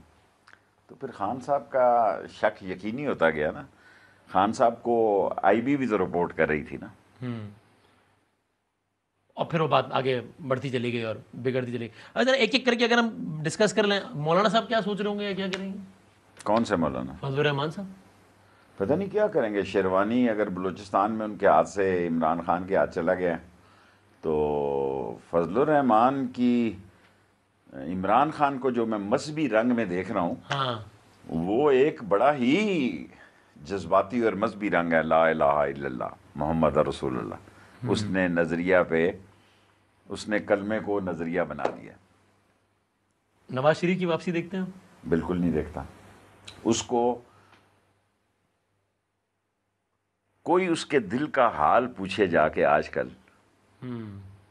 تو پھر خان صاحب کا شک یقینی ہوتا گیا نا. خان صاحب کو آئی بی بھی تو رپورٹ کر رہی تھی نا. اور پھر وہ بات آگے بڑھتی چلی گئی اور بگڑتی چلی گئی. اگر ایک ایک کر کے اگر ہم ڈسکس کر لیں، مولانا صاحب کیا سوچ رہے ہوں گے یا کیا کریں گے؟ کون سے مولانا؟ فضل الرحمان صاحب. پتہ نہیں کیا کریں گے. شیروانی اگر بلوچستان میں ان کے ہاتھ سے عمران خان کے ہاتھ چلا گیا تو فضل الرحمان کی عمران خان کو جو میں مذہبی رنگ میں دیکھ رہا ہوں وہ ایک بڑا ہی جذباتی اور مذہبی رنگ ہے. لا الہ الا اللہ محمد رسول اللہ. اس نے نظریہ پہ، اس نے کلمے کو نظریہ بنا دیا. نواز شریف کی واپسی دیکھتے ہیں؟ بالکل نہیں دیکھتا. اس کو کوئی اس کے دل کا حال پوچھے جا کے آج کل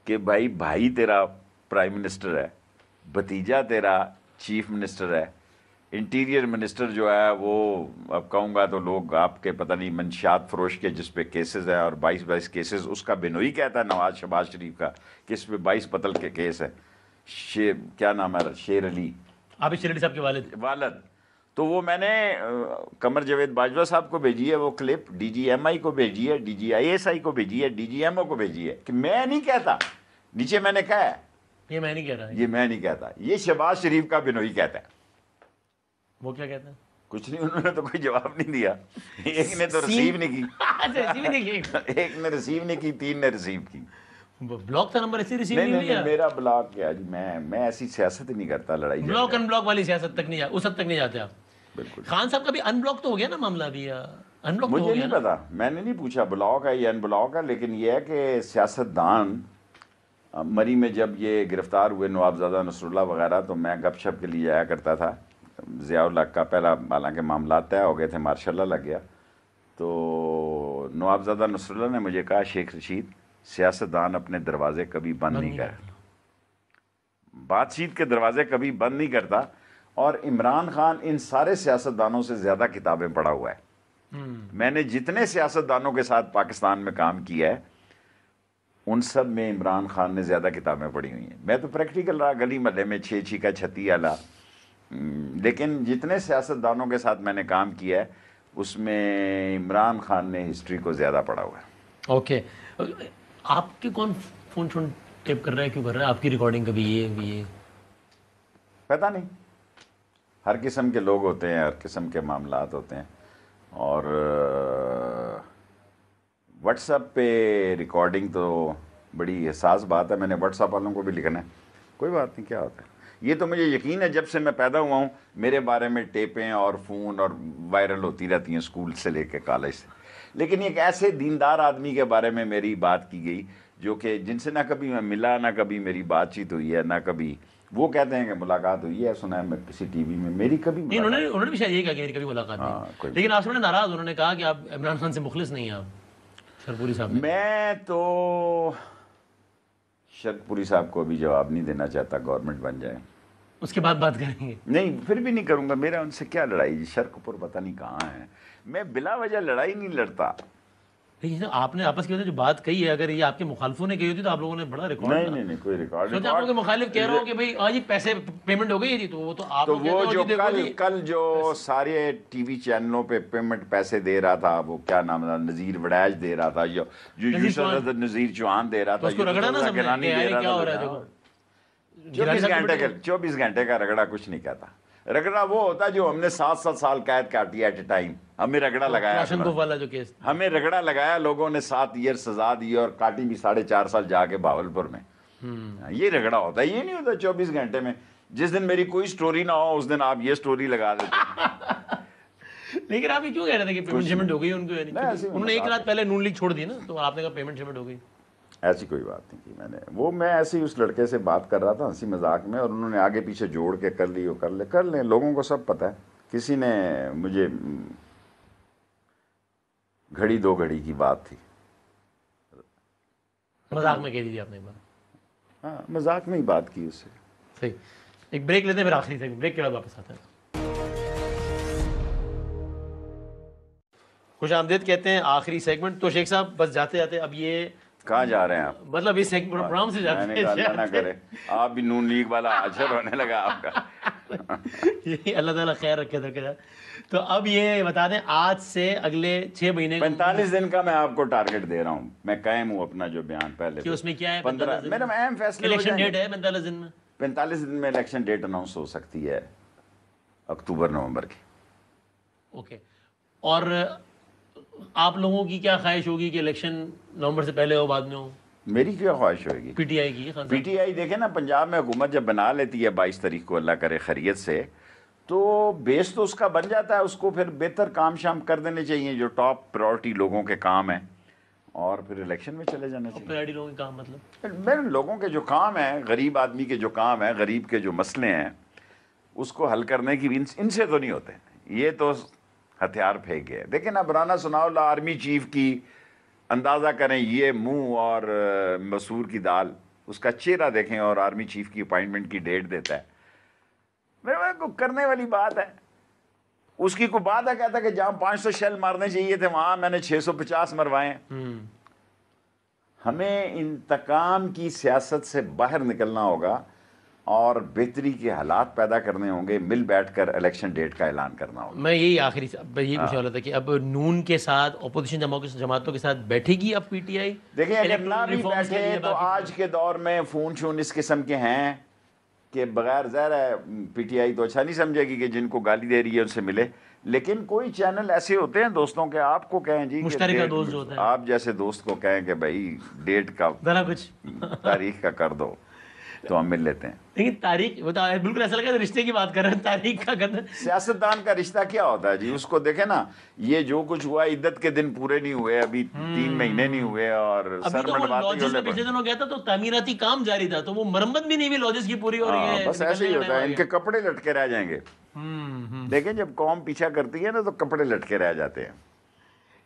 کہ بھائی تیرا پرائم منسٹر ہے، بھتیجا تیرا چیف منسٹر ہے، انٹیریئر منسٹر جو ہے وہ اب کہوں گا تو لوگ آپ کے پتہ نہیں منشیات فروش کے جس پہ کیسز ہیں اور 22 کیسز اس کا بینوئی کہتا ہے نواز شہباز شریف کا کہ اس پہ 22 قتل کے کیس ہے. کیا نام ہے؟ شیر علی، عابد شیر علی صاحب کے والد. تو وہ میں نے قمر جاوید باجوہ صاحب کو بھیجی ہے وہ کلپ، ڈی جی ایم آئی کو بھیجی ہے، D G I S I کو بھیجی ہے، ڈی جی ایم او کو بھیجی ہے کہ میں نہیں کہتا. نیچے میں نے کہا ہے یہ میں نہیں کہہ رہا، یہ میں نہیں کہتا، یہ شہباز شریف کا بینوئی کہتا ہے. وہ کیا کہتا ہے؟ کچھ نہیں، انہوں نے تو کوئی جواب نہیں دیا. ایک نے تو ریسیو نہیں کی، ایک نے ریسیو نہیں کی، 3 نے ریسیو کی. بلاک تھا نمبر ایسے ریسیو نہیں نہیں میرا بلاک کیا جی، میں ایسی سیاست ہی نہیں کرتا. لڑائی بلاک ان بلاک والی سیاست تک نہیں، اس حد تک نہیں جاتے آپ. بالکل. خان صاحب کا بھی ان بلاک تو ہو گیا نا معاملہ بھی، ان بلاک مجھے نہیں پتا، میں نے نہیں پوچھا بلاک ہے یا ان بلاک ہے. لیکن یہ ہے کہ سیاستدان مری میں جب یہ گرفتار ہوئے نوابزادہ نصر اللہ وغیرہ تو میں گپ شپ کے لیے جایا کرتا تھا. ضیاء الحق کا پہلا حالانکہ معاملات طے ہو گئے تھے، ماشاء اللہ لگ گیا. تو نوابزادہ نصر اللہ نے مجھے کہا شیخ رشید سیاستدان اپنے دروازے کبھی بند نہیں کرتا، بات چیت کے دروازے کبھی بند نہیں کرتا. اور عمران خان ان سارے سیاستدانوں سے زیادہ کتابیں پڑھا ہوا ہے. میں نے جتنے سیاستدانوں کے ساتھ پاکستان میں کام کیا ہے ان سب میں عمران خان نے زیادہ کتابیں پڑھی ہوئی ہیں. میں تو پریکٹیکل رہا گلی محلے میں 6 کا 36 والا. لیکن جتنے سیاستدانوں کے ساتھ میں نے کام کیا ہے اس میں عمران خان نے ہسٹری کو زیادہ پڑھا ہوا ہے. اوکے. آپ کے کون فون ٹیپ کر رہا ہے، کیوں کر رہا ہے؟ آپ کی ریکارڈنگ کبھی یہ پتہ نہیں، ہر قسم کے لوگ ہوتے ہیں، ہر قسم کے معاملات ہوتے ہیں. اور واٹس ایپ پہ ریکارڈنگ تو بڑی حساس بات ہے. میں نے واٹس ایپ والوں کو بھی لکھنا ہے. کوئی بات نہیں, کیا ہوتا ہے. یہ تو مجھے یقین ہے جب سے میں پیدا ہوا ہوں میرے بارے میں ٹیپیں اور فون اور وائرل ہوتی رہتی ہیں اسکول سے لے کے کالج سے. لیکن ایک ایسے دیندار آدمی کے بارے میں میری بات کی گئی جو کہ جن سے نہ کبھی میں ملا, نہ کبھی میری بات چیت ہوئی ہے, نہ کبھی وہ کہتے ہیں کہ ملاقات ہوئی ہے, سنا ہے میں کسی ٹی وی میں, میری کبھی نہیں. انہوں نے بھی شاید یہ کہا کہ میری کبھی ملاقات نہیں. لیکن آپ سے ناراض, انہوں نے کہا کہ آپ عمران خان سے مخلص نہیں ہیں آپ, شرپوری صاحب. میں تو شرپوری صاحب کو ابھی جواب نہیں دینا چاہتا, گورنمنٹ بن جائے اس کے بعد بات کریں گے. نہیں, پھر بھی نہیں کروں گا. میرا ان سے کیا لڑائی جی, شرک پور پتہ نہیں کہاں ہے. میں بلا وجہ لڑائی نہیں لڑتا. لیکن آپ نے آپس کی وجہ جو بات کہی ہے, اگر یہ آپ کے مخالفوں نے کہی ہوتی تو آپ لوگوں نے بڑا ریکارڈ. نہیں کوئی ریکارڈ. سوچا آپ لوگوں کے مخالف کہہ رہا ہوں کہ بھائی ہاں جی پیسے پیمنٹ ہو گئی ہے جی, تو وہ تو آپ تو وہ جو کل جو سارے ٹی وی چینلوں پہ پیمنٹ پیسے دے رہا تھا, وہ کیا نام تھا, نذیر وڑیج دے رہا تھا, جو نذیر چوہان دے رہا تھا, اس کو رگڑا نا سب نے کیا ہو رہا ہے. 24 گھنٹے کا رگڑا کچھ نہیں کہتا. رگڑا وہ ہوتا جو ہم نے 7 سال قید کاٹی ایٹ اے ٹائم. ہمیں رگڑا لگایا, ہمیں رگڑا لگایا, لوگوں نے 7 ایئر سزا دی اور کاٹی بھی 4.5 سال جا کے بہاولپور میں. یہ رگڑا ہوتا ہے. یہ نہیں ہوتا 24 گھنٹے میں. جس دن میری کوئی سٹوری نہ ہو اس دن آپ یہ سٹوری لگا دیتے. لیکن آپ یہ کیوں کہہ رہے تھے کہ پیمنٹ شیمنٹ ہو گئی ان کو؟ انہوں نے 1 رات پہلے نون لیگ چھوڑ دی نا, تو آپ نے کہا پیمنٹ شیمنٹ ہو گئی. ایسی کوئی بات نہیں کی میں ایسے ہی اس لڑکے سے بات کر رہا تھا ہنسی مذاق میں, اور انہوں نے آگے پیچھے جوڑ کے کر لی, وہ کر لیں. لوگوں کو سب پتہ ہے. کسی نے مجھے گھڑی 2 گھڑی کی بات تھی, مذاق میں کہہ دی آپ نے بات. ہاں مذاق میں ہی بات کی اس سے. صحیح. ایک بریک لیتے ہیں, پھر آخری سے بریک کے بعد واپس آتے ہیں. خوش آمدید کہتے ہیں آخری سیگمنٹ. تو شیخ صاحب بس جاتے جاتے, اب یہ کہاں جا رہے ہیں آپ؟ مطلب اس پروگرام سے جاتے ہیں. اللہ نہ کرے آپ بھی نون لیگ والا حشر ہونے لگا آپ کا. اللہ تعالیٰ خیر رکھے تو. تو اب یہ بتا دیں, آج سے اگلے 6 مہینے 45 دن کا میں آپ کو ٹارگٹ دے رہا ہوں. میں قائم ہوں اپنا جو بیان پہلے کہ اس میں کیا ہے 15 میرا اہم فیصلہ. الیکشن ڈیٹ ہے 45 دن میں. 45 دن میں الیکشن ڈیٹ اناؤنس ہو سکتی ہے, اکتوبر نومبر کی. اوکے. اور آپ لوگوں کی کیا خواہش ہوگی کہ الیکشن نومبر سے پہلے ہو بعد میں ہو؟ میری کیا خواہش ہوگی؟ پی ٹی آئی کی. پی ٹی آئی دیکھیں نا, پنجاب میں حکومت جب بنا لیتی ہے 22 تاریخ کو, اللہ کرے خیریت سے, تو بیس تو اس کا بن جاتا ہے. اس کو پھر بہتر کام شام کر دینے چاہیے جو ٹاپ پرائورٹی لوگوں کے کام ہیں, اور پھر الیکشن میں چلے جانا چاہیے. پرائورٹی لوگوں کے کام مطلب میرے لوگوں کے جو کام ہیں, غریب آدمی کے جو کام ہیں, غریب کے جو مسئلے ہیں, اس کو حل کرنے کی ان سے تو نہیں ہوتے. یہ تو ہتھیار پھینک گئے. دیکھیں نا, برانا ثناء اللہ آرمی چیف کی اندازہ کریں, یہ منہ اور مسور کی دال, اس کا چہرہ دیکھیں, اور آرمی چیف کی اپائنٹمنٹ کی ڈیٹ دیتا ہے. میرے کو کرنے والی بات ہے. اس کی کوئی بات ہے, کہتا کہ جہاں 500 شیل مارنے چاہیے تھے وہاں میں نے 650 مروائے. ہمیں انتقام کی سیاست سے باہر نکلنا ہوگا اور بہتری کے حالات پیدا کرنے ہوں گے. مل بیٹھ کر الیکشن ڈیٹ کا اعلان کرنا ہوگا. میں یہی آخری یہی پوچھنے والا تھا کہ اب نون کے ساتھ اپوزیشن جماعتوں کے ساتھ بیٹھے گی اب پی ٹی آئی؟ دیکھیں اگر نہ بھی بیٹھے تو آج کے دور میں فون شون اس قسم کے ہیں کہ بغیر ظاہر ہے پی ٹی آئی تو اچھا نہیں سمجھے گی کہ جن کو گالی دے رہی ہے ان سے ملے. لیکن کوئی چینل ایسے ہوتے ہیں دوستوں کے, آپ کو کہیں جی مشترکہ دوست جو ہوتے ہیں, آپ جیسے دوست کو کہیں کہ بھائی ڈیٹ کا کچھ تاریخ کا کر دو, تو ہم مل لیتے ہیں. لیکن تاریخ بالکل ایسا لگا رشتے کی بات کر رہے ہیں, تاریخ کا کرنا. سیاستدان کا رشتہ کیا ہوتا ہے جی؟ اس کو دیکھیں نا, یہ جو کچھ ہوا عدت کے دن پورے نہیں ہوئے, ابھی 3 مہینے نہیں ہوئے, اور سر پچھلے دنوں گیا تھا تو تعمیراتی کام جاری تھا, تو وہ مرمت بھی نہیں ہوئی لاجسٹ کی پوری ہو رہی ہے. بس ایسے ہی ہوتا ہے, ان کے کپڑے لٹکے رہ جائیں گے. لیکن جب قوم پیچھا کرتی ہے نا تو کپڑے لٹکے رہ جاتے ہیں.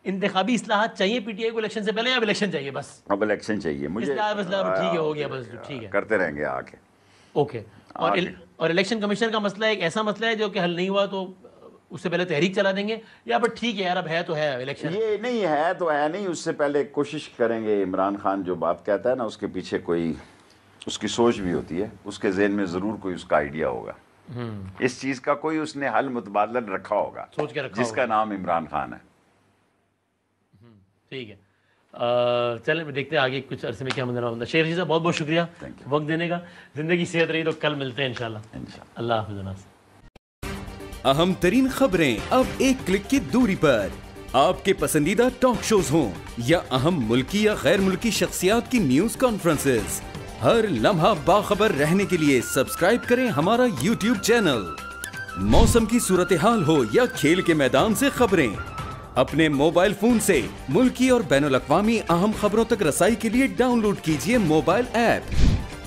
انتخابی اصلاحات چاہیے پی ٹی آئی کو الیکشن سے پہلے, یا اب الیکشن چاہیے بس؟ اب الیکشن چاہیے مجھے. ٹھیک ہے, ہو گیا بس, ٹھیک ہے, کرتے رہیں گے آ کے. اوکے. اور الیکشن کمیشن کا مسئلہ ایک ایسا مسئلہ ہے جو کہ حل نہیں ہوا تو اس سے پہلے تحریک چلا دیں گے, یا پھر ٹھیک ہے یار اب ہے تو ہے الیکشن؟ یہ نہیں ہے تو ہے نہیں, اس سے پہلے کوشش کریں گے. عمران خان جو بات کہتا ہے نا, اس کے پیچھے کوئی اس کی سوچ بھی ہوتی ہے, اس کے ذہن میں ضرور کوئی اس کا آئیڈیا ہوگا. اس چیز کا کوئی اس نے حل متبادل رکھا ہوگا, سوچ کے رکھا, جس کا نام عمران خان ہے. ٹھیک ہے, چلیں دیکھتے ہیں آگے کچھ عرصے میں کیا منظر ہوتا ہے. شیخ رشید صاحب بہت بہت شکریہ وقت دینے کا. زندگی صحت رہی تو کل ملتے ہیں انشاءاللہ. اللہ حافظ. اہم ترین خبریں اب ایک کلک کی دوری پر. آپ کے پسندیدہ ٹاک شوز ہوں یا اہم ملکی یا غیر ملکی شخصیات کی نیوز کانفرنسز، ہر لمحہ باخبر رہنے کے لیے سبسکرائب کریں ہمارا YouTube چینل۔ موسم کی صورتحال ہو یا کھیل کے میدان سے خبریں، اپنے موبائل فون سے ملکی اور بین الاقوامی اہم خبروں تک رسائی کے لیے ڈاؤن لوڈ کیجیے موبائل ایپ۔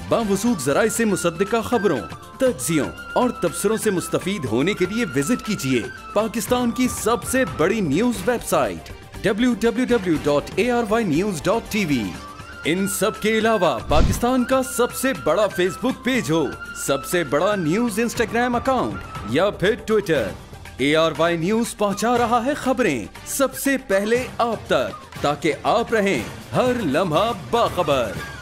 باوثوق ذرائع سے مصدقہ خبروں، تجزیوں اور تبصروں سے مستفید ہونے کے لیے وزٹ کیجیے پاکستان کی سب سے بڑی نیوز ویب سائٹ www.arYnews.tv۔ ان سب کے علاوہ پاکستان کا سب سے بڑا فیس بک پیج ہو، سب سے بڑا نیوز انسٹاگرام اکاؤنٹ یا پھر ٹویٹر، ARY نیوز پہنچا رہا ہے خبریں سب سے پہلے آپ تک، تاکہ آپ رہیں ہر لمحہ باخبر۔